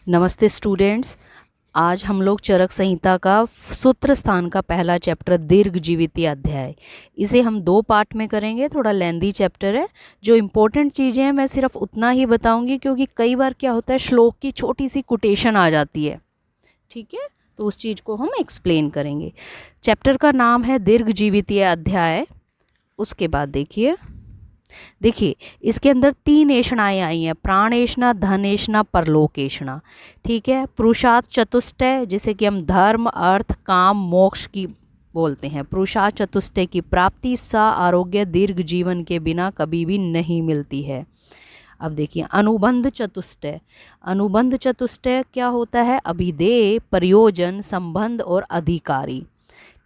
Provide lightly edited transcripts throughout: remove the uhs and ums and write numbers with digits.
नमस्ते स्टूडेंट्स। आज हम लोग चरक संहिता का सूत्र स्थान का पहला चैप्टर दीर्घ जीवितीय अध्याय, इसे हम 2 पार्ट में करेंगे। थोड़ा लेंदी चैप्टर है। जो इम्पोर्टेंट चीज़ें हैं मैं सिर्फ उतना ही बताऊंगी, क्योंकि कई बार क्या होता है श्लोक की छोटी सी कोटेशन आ जाती है, ठीक है, तो उस चीज़ को हम एक्सप्लेन करेंगे। चैप्टर का नाम है दीर्घ जीवितीय अध्याय। उसके बाद देखिए इसके अंदर 3 ऐषणाएँ आई हैं, प्राण ऐषणा, धन ऐषणा, परलोक ऐषणा। ठीक है, पुरुषार्थ चतुष्टय जिसे कि हम धर्म, अर्थ, काम, मोक्ष की बोलते हैं। पुरुषार्थ चतुष्टय की प्राप्ति सा आरोग्य दीर्घ जीवन के बिना कभी भी नहीं मिलती है। अब देखिए अनुबंध चतुष्टय। अनुबंध चतुष्टय क्या होता है? अभिधेय, प्रयोजन, संबंध और अधिकारी।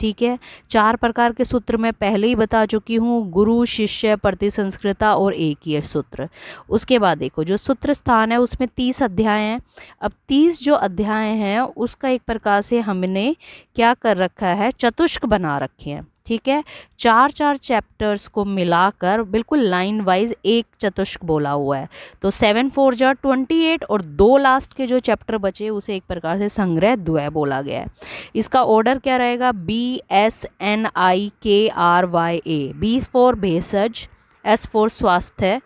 ठीक है, 4 प्रकार के सूत्र मैं पहले ही बता चुकी हूँ, गुरु, शिष्य, प्रतिसंस्कृता और एककीय सूत्र। उसके बाद देखो जो सूत्र स्थान है उसमें 30 अध्याय हैं। अब 30 जो अध्याय हैं उसका एक प्रकार से हमने क्या कर रखा है, चतुष्क बना रखे हैं। ठीक है, 4 चैप्टर्स को मिलाकर बिल्कुल लाइन वाइज एक चतुष्क बोला हुआ है। तो 7 4 जा 28 और 2 लास्ट के जो चैप्टर बचे उसे एक प्रकार से संग्रह द्वय बोला गया है। इसका ऑर्डर क्या रहेगा? BSNIKRYA। B फॉर भेषज, S फॉर स्वास्थ्य,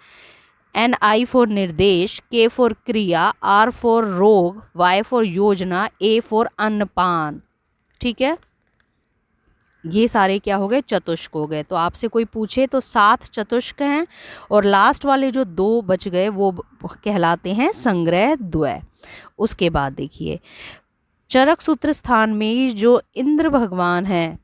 NI फॉर निर्देश, K फॉर क्रिया, R फॉर रोग, Y फॉर योजना, A फॉर अन्नपान। ठीक है, ये सारे क्या हो गए? चतुष्क हो गए। तो आपसे कोई पूछे तो 7 चतुष्क हैं और लास्ट वाले जो 2 बच गए वो कहलाते हैं संग्रह द्वय। उसके बाद देखिए चरक सूत्र स्थान में जो इंद्र भगवान हैं,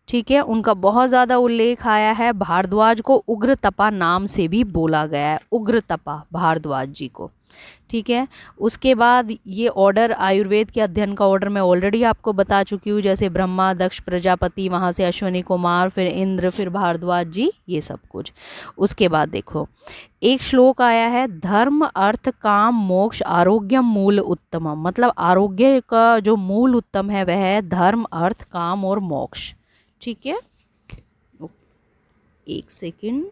ठीक है, उनका बहुत ज़्यादा उल्लेख आया है। भारद्वाज को उग्र तपा नाम से भी बोला गया है, उग्र तपा भारद्वाज जी को। ठीक है, उसके बाद ये ऑर्डर आयुर्वेद के अध्ययन का ऑर्डर मैं ऑलरेडी आपको बता चुकी हूँ, जैसे ब्रह्मा, दक्ष प्रजापति, वहाँ से अश्वनी कुमार, फिर इंद्र, फिर भारद्वाज जी, ये सब कुछ। उसके बाद देखो एक श्लोक आया है, धर्म, अर्थ, काम, मोक्ष, आरोग्यम मूल उत्तमम। मतलब आरोग्य का जो मूल उत्तम है वह है धर्म, अर्थ, काम और मोक्ष। ठीक है, एक सेकंड।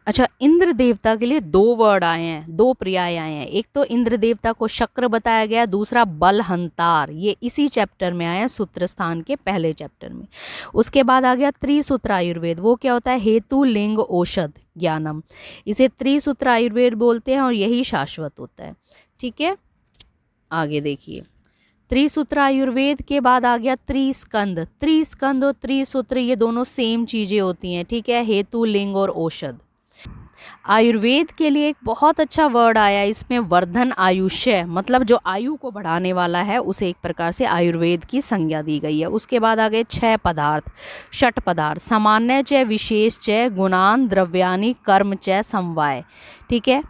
अच्छा, इंद्र देवता के लिए 2 वर्ड आए हैं, 2 पर्याय आए हैं। एक तो इंद्र देवता को शक्र बताया गया, दूसरा बलहंतार। ये इसी चैप्टर में आया है, सूत्र स्थान के पहले चैप्टर में। उसके बाद आ गया त्रिसूत्र आयुर्वेद। वो क्या होता है? हेतु, लिंग, औषध, ज्ञानम। इसे त्रिसूत्र आयुर्वेद बोलते हैं और यही शाश्वत होता है। ठीक है, आगे देखिए त्रिसूत्र आयुर्वेद के बाद आ गया त्रिस्कंद। त्रिस्कंद और त्रिसूत्र ये दोनों सेम चीजें होती हैं। ठीक है, हेतु, लिंग और औषध। आयुर्वेद के लिए एक बहुत अच्छा वर्ड आया इसमें, वर्धन आयुष्य। मतलब जो आयु को बढ़ाने वाला है उसे एक प्रकार से आयुर्वेद की संज्ञा दी गई है। उसके बाद आ गए 6 पदार्थ, षट पदार्थ, सामान्य च, विशेष च, गुणान, द्रव्यानि, कर्म च, समवाय। ठीक है,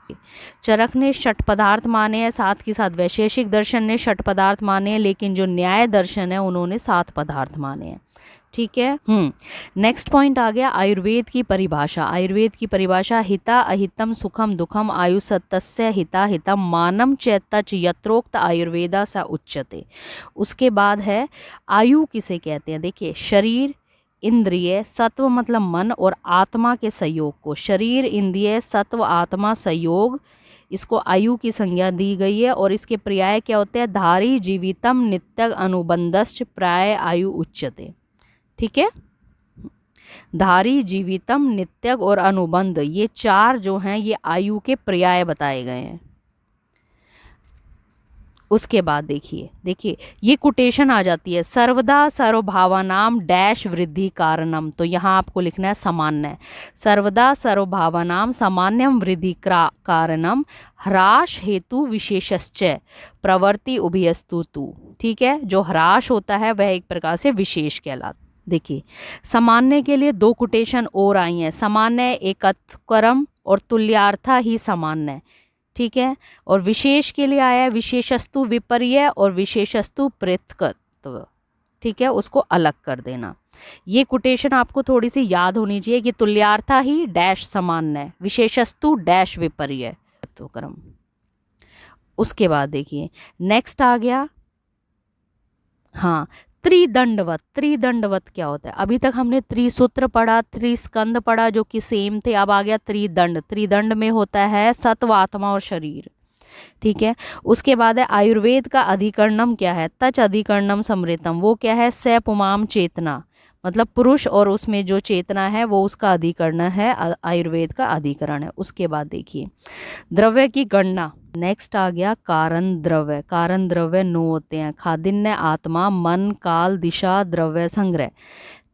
चरक ने षट पदार्थ माने हैं, साथ के साथ वैशेषिक दर्शन ने षट पदार्थ माने हैं, लेकिन जो न्याय दर्शन है उन्होंने 7 पदार्थ माने हैं। ठीक है, नेक्स्ट पॉइंट आ गया आयुर्वेद की परिभाषा। आयुर्वेद की परिभाषा, हिता अहितम सुखम दुखम आयु सत्तस्य हिता हितम मानम चैतच यत्रोक्त आयुर्वेदा सा उच्यते। उसके बाद है आयु किसे कहते हैं? देखिए शरीर, इंद्रिय, सत्व मतलब मन और आत्मा के संयोग को, शरीर, इंद्रिय, सत्व, आत्मा, संयोग, इसको आयु की संज्ञा दी गई है। और इसके पर्याय क्या होते हैं? धारी, जीवितम, नित्यग, अनुबंधश्च, प्राय आयु उच्यते। ठीक है, धारी, जीवितम, नित्यग और अनुबंध, ये 4 जो हैं ये आयु के पर्याय बताए गए हैं। उसके बाद देखिए ये कोटेशन आ जाती है, सर्वदा सर्वभावानाम डैश वृद्धि कारणम। तो यहाँ आपको लिखना है सामान्य, सर्वदा सर्वभावानाम सामान्यम वृद्धि कारणम ह्रास हेतु विशेषश्च प्रवृत्ति उभयस्तु तु। ठीक है, जो ह्रास होता है वह एक प्रकार से विशेष कहलाता है। देखिए सामान्य के लिए 2 कोटेशन और आई हैं, सामान्य एकत्वकरम और तुल्यार्था ही सामान्य। ठीक है, और विशेष के लिए आया है विशेषस्तु विपर्य और विशेषस्तु पृथक्त्व। ठीक है, उसको अलग कर देना। ये कोटेशन आपको थोड़ी सी याद होनी चाहिए कि तुल्यार्था ही डैश सामान्य, विशेषस्तु डैश विपर्य क्रम। उसके बाद देखिए नेक्स्ट आ गया, हाँ, त्रिदंडवत। त्रिदंडवत क्या होता है? अभी तक हमने त्रिसूत्र पढ़ा, त्रिस्कंद पढ़ा जो कि सेम थे। अब आ गया त्रिदंड। त्रिदंड में होता है सत्व, आत्मा और शरीर। ठीक है। उसके बाद है आयुर्वेद का अधिकरणम क्या है, तच अधिकरणम समृतम, वो क्या है, स पुमाम चेतना, मतलब पुरुष और उसमें जो चेतना है वो उसका अधिकरण है, आयुर्वेद का अधिकरण है। उसके बाद देखिए द्रव्य की गणना, नेक्स्ट आ गया कारण द्रव्य। कारण द्रव्य 9 होते हैं, खादिन्य, आत्मा, मन, काल, दिशा, द्रव्य, संग्रह।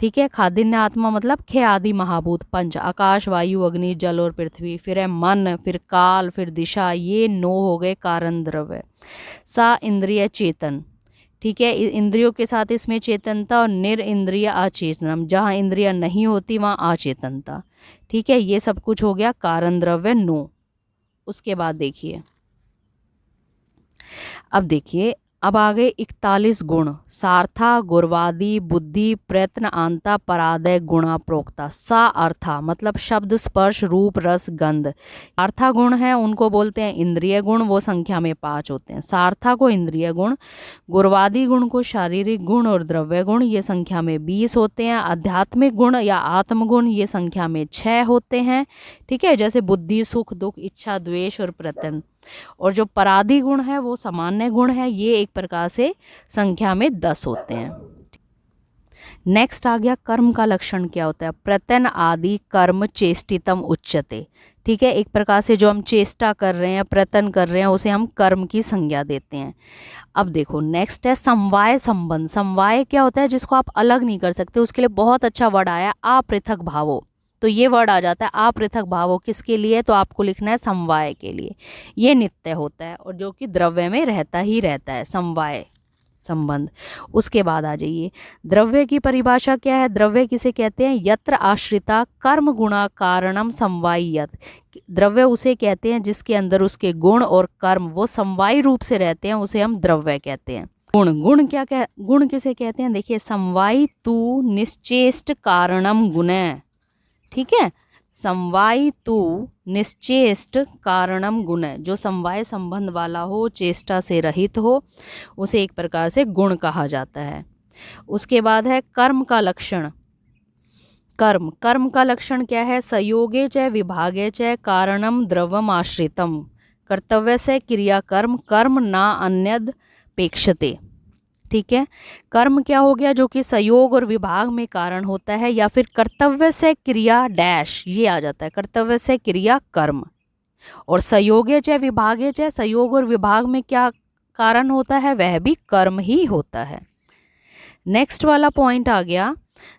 ठीक है, खादिन्य आत्मा मतलब खे आदि महाभूत पंच, आकाश, वायु, अग्नि, जल और पृथ्वी, फिर है मन, फिर काल, फिर दिशा, ये 9 हो गए कारण द्रव्य। सा इंद्रिय चेतन, ठीक है, इंद्रियों के साथ इसमें चेतनता, और निर इंद्रिय अचेतनम, जहाँ इंद्रिया नहीं होती वहाँ अचेतनता। ठीक है, ये सब कुछ हो गया कारण द्रव्य 9। उसके बाद देखिए, अब देखिए, अब आ गए 41 गुण, सार्था, गुरवादी, बुद्धि, प्रयत्न, आंता, परादय, गुणा, प्रोक्ता। सा अर्था मतलब शब्द, स्पर्श, रूप, रस, गंध। सार्था गुण है उनको बोलते हैं इंद्रिय गुण, वो संख्या में 5 होते हैं। सार्था को इंद्रिय गुण, गुरवादी गुण को शारीरिक गुण, और द्रव्य गुण ये संख्या में 20 होते हैं। आध्यात्मिक गुण या आत्मगुण ये संख्या में 6 होते हैं। ठीक है, जैसे बुद्धि, सुख, दुख, इच्छा, द्वेष और प्रत्यन। और जो पराधी गुण है वो सामान्य गुण है, ये एक प्रकार से संख्या में 10 होते हैं। नेक्स्ट आ गया कर्म का लक्षण क्या होता है, प्रत्यन आदि कर्म चेष्टितम उच्यते। ठीक है, एक प्रकार से जो हम चेष्टा कर रहे हैं, प्रयत्न कर रहे हैं, उसे हम कर्म की संज्ञा देते हैं। अब देखो नेक्स्ट है समवाय संबंध। समवाय क्या होता है, जिसको आप अलग नहीं कर सकते, उसके लिए बहुत अच्छा वर्ड आया अपृथक भावो। तो ये वर्ड आ जाता है अपृथक भावो, किसके लिए, तो आपको लिखना है समवाय के लिए। ये नित्य होता है और जो कि द्रव्य में रहता ही रहता है, समवाय संबंध। उसके बाद आ जाइए, द्रव्य की परिभाषा क्या है, द्रव्य किसे कहते हैं, यत्र आश्रिता कर्म गुणा कारणम समवायियत। द्रव्य उसे कहते हैं जिसके अंदर उसके गुण और कर्म वो समवायी रूप से रहते हैं, उसे हम द्रव्य कहते हैं। गुण गुण किसे कहते हैं, देखिए समवायी तु निश्चेष्ट कारणम गुणः। ठीक है, समवाय तु निश्चेष्ट कारणम गुण, जो समवाय संबंध वाला हो, चेष्टा से रहित हो, उसे एक प्रकार से गुण कहा जाता है। उसके बाद है कर्म का लक्षण। कर्म का लक्षण क्या है, संयोगे च विभागे च कारणम द्रवम आश्रितम, कर्तव्य से क्रिया कर्म ना अन्यद पेक्षते। ठीक है, कर्म क्या हो गया, जो कि संयोग और विभाग में कारण होता है, या फिर कर्तव्य से क्रिया डैश ये आ जाता है, कर्तव्य से क्रिया कर्म। और संयोगे च विभागे च, संयोग और विभाग में क्या कारण होता है, वह भी कर्म ही होता है। नेक्स्ट वाला पॉइंट आ गया,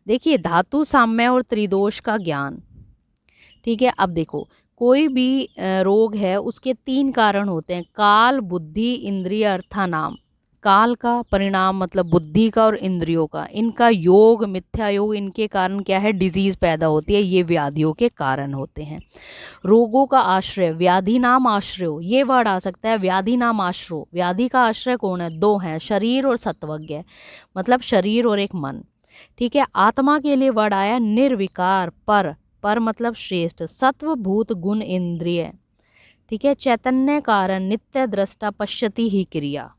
देखिए धातु साम्य और त्रिदोष का ज्ञान। ठीक है, अब देखो कोई भी रोग है उसके 3 कारण होते हैं, काल, बुद्धि, इंद्रिय, अर्थानाम। काल का परिणाम मतलब बुद्धि का और इंद्रियों का, इनका योग, मिथ्या योग, इनके कारण क्या है, डिजीज पैदा होती है, ये व्याधियों के कारण होते हैं। रोगों का आश्रय, व्याधि नाम आश्रय, ये वर्ड आ सकता है, व्याधि नाम आश्रय। व्याधि का आश्रय कौन है, 2 हैं, शरीर और सत्वज्ञ, मतलब शरीर और एक मन। ठीक है, आत्मा के लिए वर्ड आया निर्विकार, पर मतलब श्रेष्ठ, सत्व भूत गुण इंद्रिय। ठीक है, चैतन्य कारण, नित्य दृष्टा, पश्यति ही क्रिया।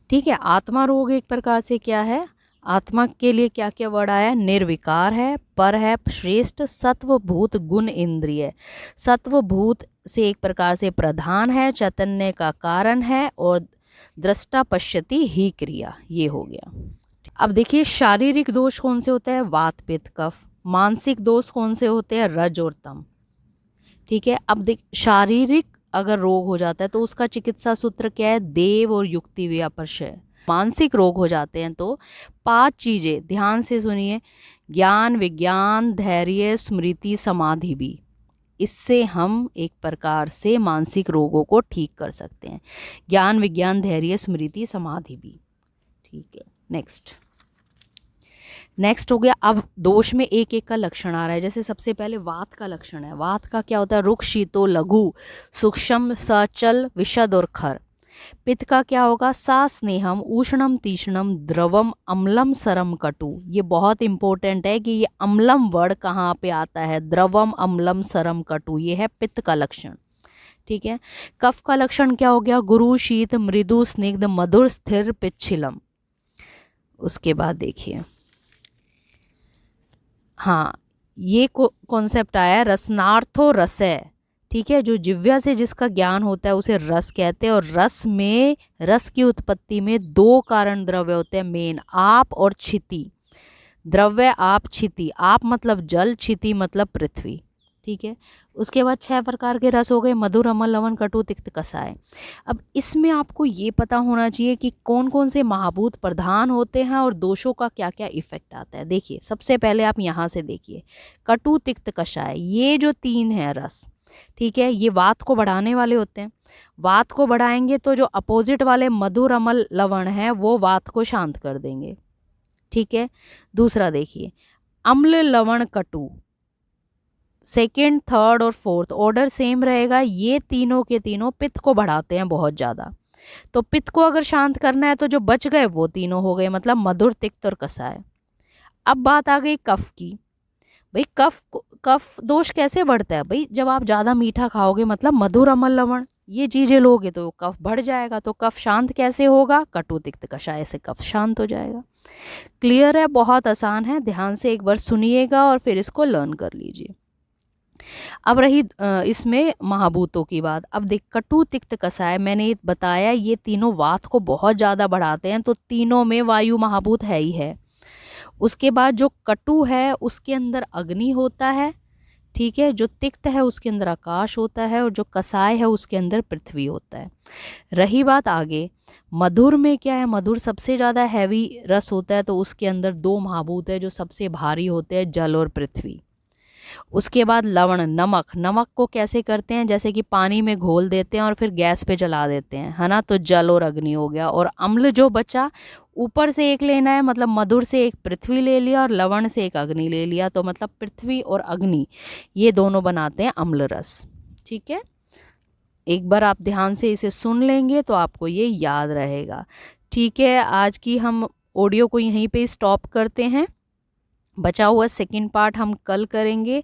ठीक है, आत्मा रोग एक प्रकार से क्या है, आत्मा के लिए क्या क्या वर्ड आया, निर्विकार है, पर है, श्रेष्ठ, सत्व भूत गुण इंद्रिय। सत्व भूत से एक प्रकार से प्रधान है, चैतन्य का कारण है, और दृष्टा पश्यति ही क्रिया, ये हो गया। अब देखिए शारीरिक दोष कौन से होते हैं, वात पित्त कफ। मानसिक दोष कौन से होते हैं, रज और तम। ठीक है, अब देख शारीरिक अगर रोग हो जाता है तो उसका चिकित्सा सूत्र क्या है, देव और युक्ति व्यापरशय। मानसिक रोग हो जाते हैं तो 5 चीजें ध्यान से सुनिए, ज्ञान, विज्ञान, धैर्य, स्मृति, समाधि भी। इससे हम एक प्रकार से मानसिक रोगों को ठीक कर सकते हैं, ज्ञान, विज्ञान, धैर्य, स्मृति, समाधि भी। ठीक है, नेक्स्ट हो गया, अब दोष में एक एक का लक्षण आ रहा है। जैसे सबसे पहले वात का लक्षण है, वात का क्या होता है, रुक्ष, शीतो, लघु, सूक्ष्म, सचल, विशद और खर। पित्त का क्या होगा, सा स्नेहम, उष्णम, तीक्ष्णम, द्रवम, अम्लम, सरम, कटु। ये बहुत इंपॉर्टेंट है कि ये अम्लम वर्ड कहाँ पे आता है, द्रवम, अम्लम, सरम, कटु, ये है पित्त का लक्षण। ठीक है, कफ का लक्षण क्या हो गया, गुरु, शीत, मृदु, स्निग्ध, मधुर, स्थिर, पिच्छिलम। उसके बाद देखिए, हाँ ये कॉन्सेप्ट आया रसनार्थो रसय। ठीक है। जो जिह्वा से जिसका ज्ञान होता है उसे रस कहते हैं। और रस की उत्पत्ति में दो कारण द्रव्य होते हैं मेन, आप और क्षिति। द्रव्य आप, क्षिति। आप मतलब जल, क्षिति मतलब पृथ्वी। ठीक है। उसके बाद 6 प्रकार के रस हो गए, मधुर, अम्ल, लवण, कटु, तिक्त, कसाय। अब इसमें आपको ये पता होना चाहिए कि कौन कौन से महाभूत प्रधान होते हैं और दोषों का क्या क्या इफेक्ट आता है। देखिए सबसे पहले आप यहाँ से देखिए, कटु, तिक्त, कषाय, ये जो 3 हैं रस, ठीक है, ये वात को बढ़ाने वाले होते हैं। वात को बढ़ाएंगे तो जो अपोजिट वाले मधुर, अम्ल, लवण है वो वात को शांत कर देंगे। ठीक है। दूसरा देखिए, अम्ल, लवण, कटु, सेकेंड, थर्ड और फोर्थ ऑर्डर सेम रहेगा। ये तीनों के तीनों पित्त को बढ़ाते हैं बहुत ज़्यादा। तो पित्त को अगर शांत करना है तो जो बच गए वो तीनों हो गए, मतलब मधुर, तिक्त और कसाय। अब बात आ गई कफ की। भाई कफ दोष कैसे बढ़ता है? भाई जब आप ज़्यादा मीठा खाओगे, मतलब मधुर, अम्ल, लवण ये चीज़ें लोगे तो कफ बढ़ जाएगा। तो कफ शांत कैसे होगा? कटु, तिक्त, कषाय से कफ शांत हो जाएगा। क्लियर है? बहुत आसान है, ध्यान से एक बार सुनिएगा और फिर इसको लर्न कर लीजिए। अब रही इसमें महाभूतों की बात। अब देख, कटु, तिक्त, कसाय, मैंने बताया ये तीनों वात को बहुत ज़्यादा बढ़ाते हैं, तो तीनों में वायु महाभूत है ही है। उसके बाद जो कटु है उसके अंदर अग्नि होता है, ठीक है। जो तिक्त है उसके अंदर आकाश होता है, और जो कसाय है उसके अंदर पृथ्वी होता है। रही बात आगे मधुर में, क्या है, मधुर सबसे ज़्यादा हैवी रस होता है, तो उसके अंदर 2 महाभूत है जो सबसे भारी होते हैं, जल और पृथ्वी। उसके बाद लवण, नमक, नमक को कैसे करते हैं? जैसे कि पानी में घोल देते हैं और फिर गैस पे जला देते हैं, है ना, तो जल और अग्नि हो गया। और अम्ल जो बचा, ऊपर से एक लेना है, मतलब मधुर से एक पृथ्वी ले लिया और लवण से एक अग्नि ले लिया, तो मतलब पृथ्वी और अग्नि ये दोनों बनाते हैं अम्ल रस। ठीक है, एक बार आप ध्यान से इसे सुन लेंगे तो आपको ये याद रहेगा। ठीक है, आज की हम ऑडियो को यहीं पे स्टॉप करते हैं। बचा हुआ सेकंड पार्ट हम कल करेंगे।